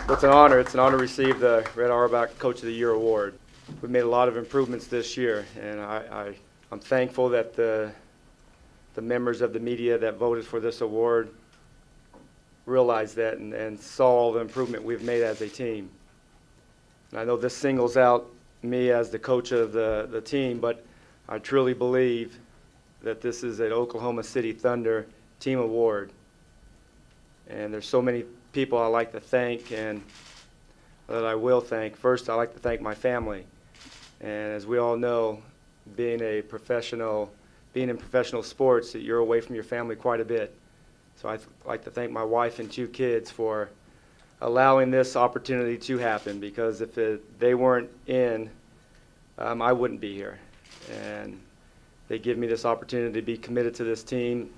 Well, it's an honor. It's an honor to receive the Red Auerbach Coach of the Year award. We've made a lot of improvements this year, and I'm thankful that the members of the media that voted for this award realized that and saw all the improvement we've made as a team. And I know this singles out me as the coach of the team, but I truly believe that this is an Oklahoma City Thunder team award. And there's so many people I like to thank and that I will thank. First, I like to thank my family. And as we all know, being in professional sports, you're away from your family quite a bit. So I'd like to thank my wife and 2 kids for allowing this opportunity to happen, because if they weren't in, I wouldn't be here. And they give me this opportunity to be committed to this team,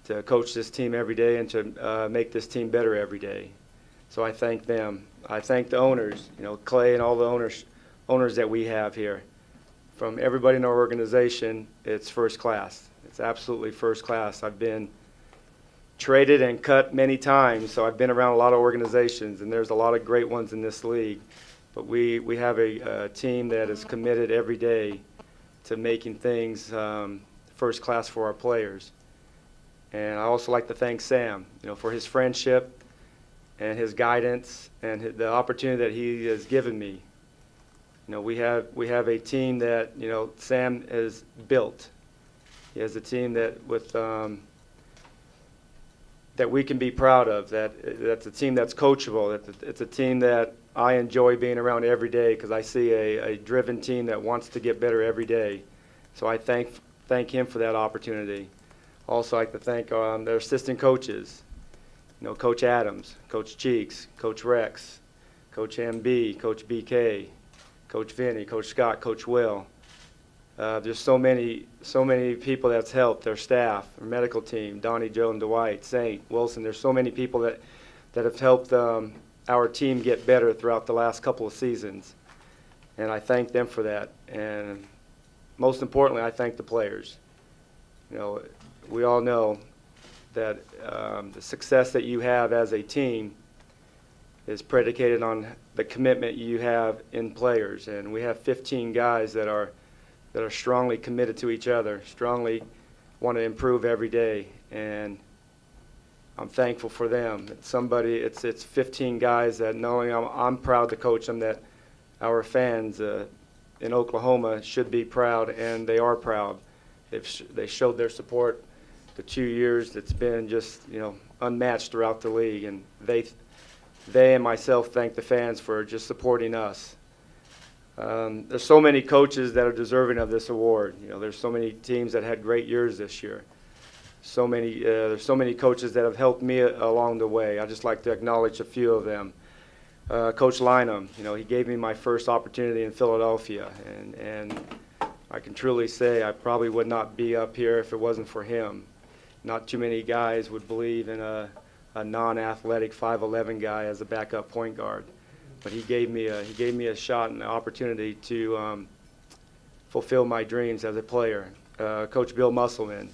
to coach this team every day, and to make this team better every day. So I thank them. I thank the owners, Clay and all the owners that we have here. From everybody in our organization, it's first class. It's absolutely first class. I've been traded and cut many times, so I've been around a lot of organizations, and there's a lot of great ones in this league. But we have a team that is committed every day to making things first class for our players. And I also like to thank Sam, for his friendship and his guidance and the opportunity that he has given me. We have a team that Sam has built. He has a team that that we can be proud of. That's a team that's coachable. It's a team that I enjoy being around every day, because I see a driven team that wants to get better every day. So I thank him for that opportunity. Also, I'd like to thank their assistant coaches, Coach Adams, Coach Cheeks, Coach Rex, Coach MB, Coach BK, Coach Vinny, Coach Scott, Coach Will. There's so many people that's helped, their staff, their medical team, Donnie, Joe, and Dwight, Saint, Wilson. There's so many people that have helped our team get better throughout the last couple of seasons. And I thank them for that. And most importantly, I thank the players. We all know that the success that you have as a team is predicated on the commitment you have in players. And we have 15 guys that are strongly committed to each other, strongly want to improve every day, and I'm thankful for them. It's 15 guys that not only I'm proud to coach them, that our fans in Oklahoma should be proud, and they are proud. They showed their support the 2 years. It's been just unmatched throughout the league, and they and myself thank the fans for just supporting us. There's so many coaches that are deserving of this award. There's so many teams that had great years this year. There's so many coaches that have helped me along the way. I'd just like to acknowledge a few of them. Coach Lynham, he gave me my first opportunity in Philadelphia, and I can truly say I probably would not be up here if it wasn't for him. Not too many guys would believe in a non-athletic 5'11" guy as a backup point guard. But he gave me a shot and an opportunity to fulfill my dreams as a player. Coach Bill Musselman,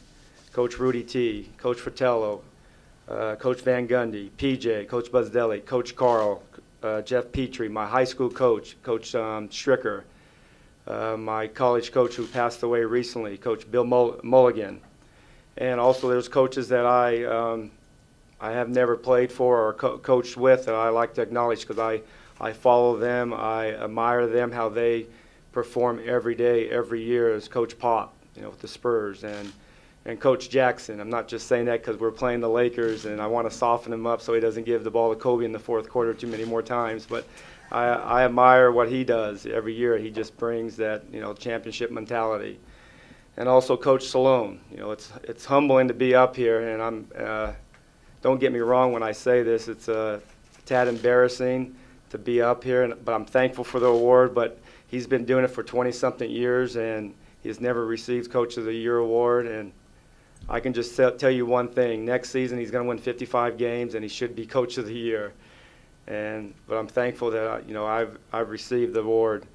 Coach Rudy T, Coach Fratello, Coach Van Gundy, PJ, Coach Buzzelli, Coach Carl, Jeff Petrie, my high school coach, Coach Stricker, my college coach who passed away recently, Coach Bill Mulligan. And also there's coaches that I have never played for or coached with that I like to acknowledge, because I follow them, I admire them, how they perform every day, every year, as Coach Pop, with the Spurs, and Coach Jackson. I'm not just saying that because we're playing the Lakers and I want to soften him up so he doesn't give the ball to Kobe in the fourth quarter too many more times, but I admire what he does every year. He just brings that, championship mentality. And also Coach Salone. It's humbling to be up here, and don't get me wrong when I say this, it's a tad embarrassing to be up here, but I'm thankful for the award. But he's been doing it for 20-something years, and he's never received Coach of the Year award. And I can just tell you one thing: next season he's going to win 55 games, and he should be Coach of the Year. But I'm thankful that I've received the award.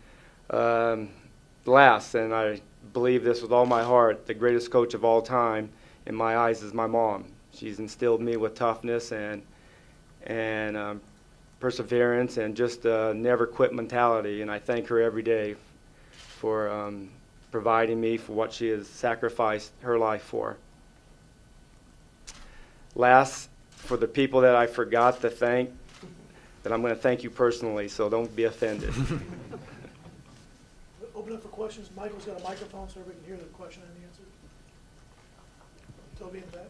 Last, and I believe this with all my heart, the greatest coach of all time in my eyes is my mom. She's instilled me with toughness and perseverance and just a never quit mentality. And I thank her every day for providing me for what she has sacrificed her life for. Last, for the people that I forgot to thank, that I'm going to thank you personally, so don't be offended. Open up for questions. Michael's got a microphone so everybody can hear the question and the answer. Toby in the back.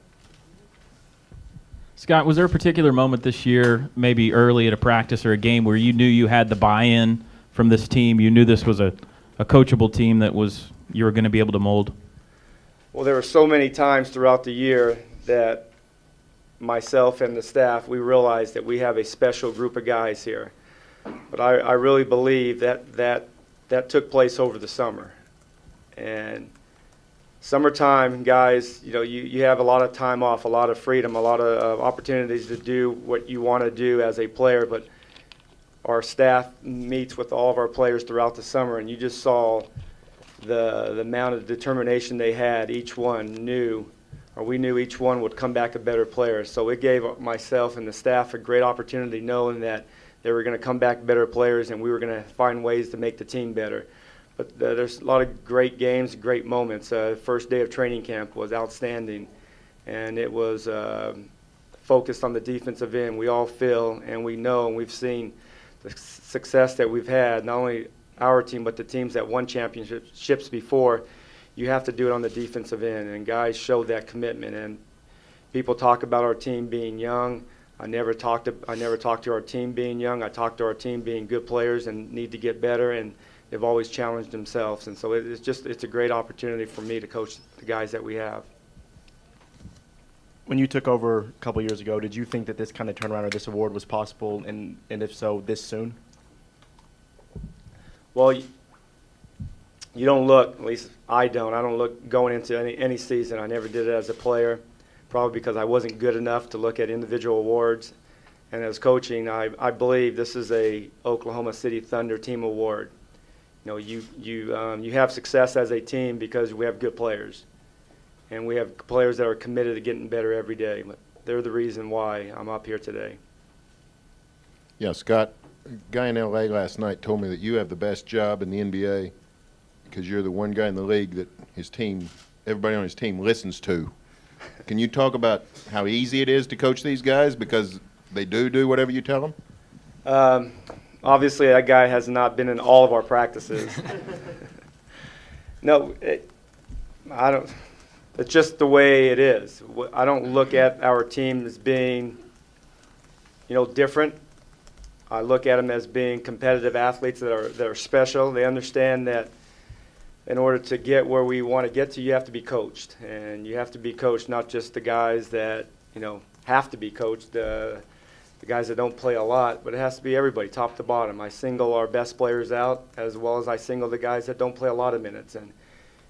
Scott, was there a particular moment this year, maybe early at a practice or a game, where you knew you had the buy-in from this team? You knew this was a coachable team that you were going to be able to mold? Well, there were so many times throughout the year that myself and the staff, we realized that we have a special group of guys here. But I really believe that took place over the summer. And summertime, guys, you have a lot of time off, a lot of freedom, a lot of opportunities to do what you want to do as a player. But our staff meets with all of our players throughout the summer, and you just saw the amount of determination they had. Each one knew, or we knew each one would come back a better player. So it gave myself and the staff a great opportunity, knowing that they were going to come back better players and we were going to find ways to make the team better. But there's a lot of great games, great moments. First day of training camp was outstanding, and it was focused on the defensive end. We all feel and we know and we've seen the success that we've had, not only our team but the teams that won championships before. You have to do it on the defensive end, and guys showed that commitment. And people talk about our team being young. I never talked to our team being young. I talked to our team being good players and need to get better, and they've always challenged themselves. And so it's a great opportunity for me to coach the guys that we have. When you took over a couple years ago, did you think that this kind of turnaround or this award was possible, and if so, this soon? Well, you don't look, at least I don't look going into any season. I never did it as a player, probably because I wasn't good enough to look at individual awards. And as coaching, I believe this is a Oklahoma City Thunder Team Award. You have success as a team because we have good players. And we have players that are committed to getting better every day. But they're the reason why I'm up here today. Yeah, Scott, a guy in L.A. last night told me that you have the best job in the NBA because you're the one guy in the league that everybody on his team listens to. Can you talk about how easy it is to coach these guys because they do whatever you tell them? Obviously, that guy has not been in all of our practices. No, I don't. It's just the way it is. I don't look at our team as being, different. I look at them as being competitive athletes that are special. They understand that in order to get where we want to get to, you have to be coached. And you have to be coached, not just the guys that, have to be coached, the guys that don't play a lot, but it has to be everybody, top to bottom. I single our best players out as well as I single the guys that don't play a lot of minutes. And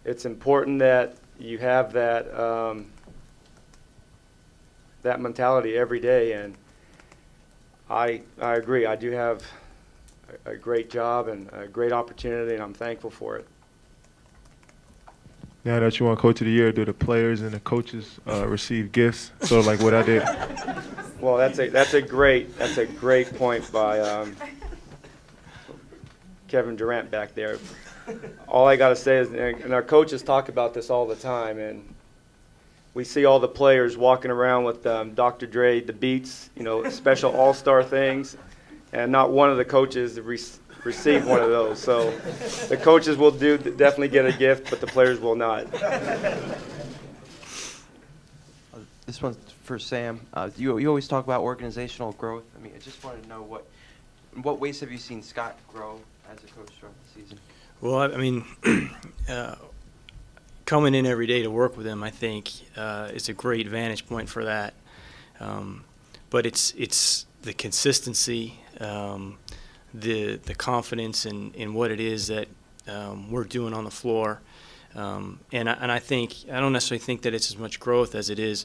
it's important that you have that that mentality every day. And I agree. I do have a great job and a great opportunity, and I'm thankful for it. Now that you won Coach of the Year, do the players and the coaches receive gifts? So like what I did. Well, that's a great point by Kevin Durant back there. All I got to say is, and our coaches talk about this all the time, and we see all the players walking around with Dr. Dre, the Beats, special all-star things, and not one of the coaches received one of those. So the coaches will definitely get a gift, but the players will not. This one's for Sam. You always talk about organizational growth. I just wanted to know in what ways have you seen Scott grow as a coach throughout the season? Well, coming in every day to work with him, I think, is a great vantage point for that. But it's the consistency, the confidence in what it is that we're doing on the floor. And I think I don't necessarily think that it's as much growth as it is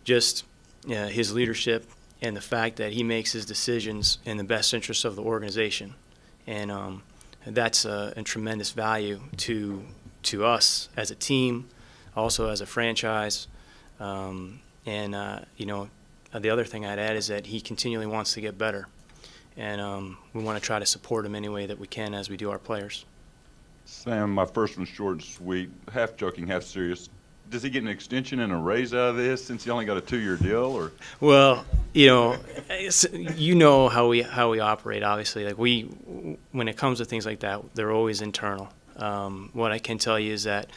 just his leadership and the fact that he makes his decisions in the best interest of the organization. And that's a tremendous value to us as a team, also as a franchise. The other thing I'd add is that he continually wants to get better. and we want to try to support him any way that we can as we do our players. Sam, my first one's short and sweet, half joking, half serious. Does he get an extension and a raise out of this since he only got a 2-year deal, or? Well, you know how we operate. Obviously, like when it comes to things like that, they're always internal. What I can tell you is that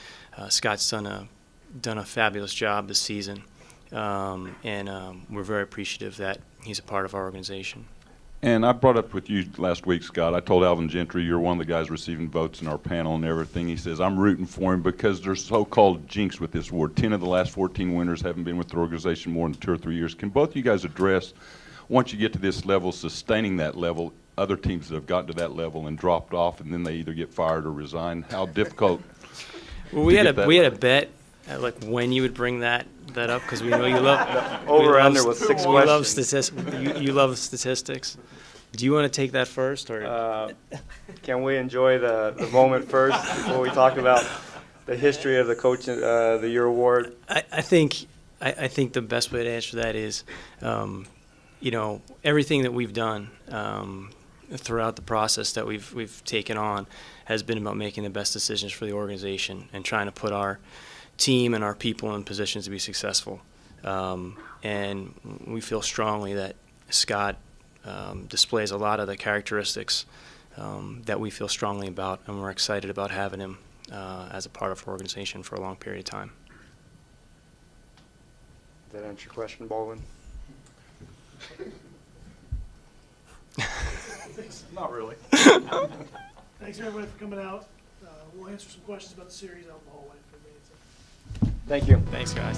Scott's done a fabulous job this season, and we're very appreciative that he's a part of our organization. And I brought up with you last week, Scott, I told Alvin Gentry, you're one of the guys receiving votes in our panel and everything. He says, I'm rooting for him because there's so-called jinx with this award. 10 of the last 14 winners haven't been with the organization more than 2 or 3 years. Can both you guys address, once you get to this level, sustaining that level, other teams that have gotten to that level and dropped off, and then they either get fired or resign? How difficult? Well, we had a bet like when you would bring that up, because we know you love Over-under was 6 you love questions. you love statistics. Do you want to take that first, or Can we enjoy the moment first before we talk about the history of the Coach of the Year award? I think the best way to answer that is, everything that we've done throughout the process that we've taken on has been about making the best decisions for the organization and trying to put our team and our people in positions to be successful. And we feel strongly that Scott displays a lot of the characteristics that we feel strongly about, and we're excited about having him as a part of our organization for a long period of time. Did that answer your question, Baldwin? Not really. Thanks everybody for coming out. We'll answer some questions about the series out in the hallway for a minute. Thank you. Thanks, guys.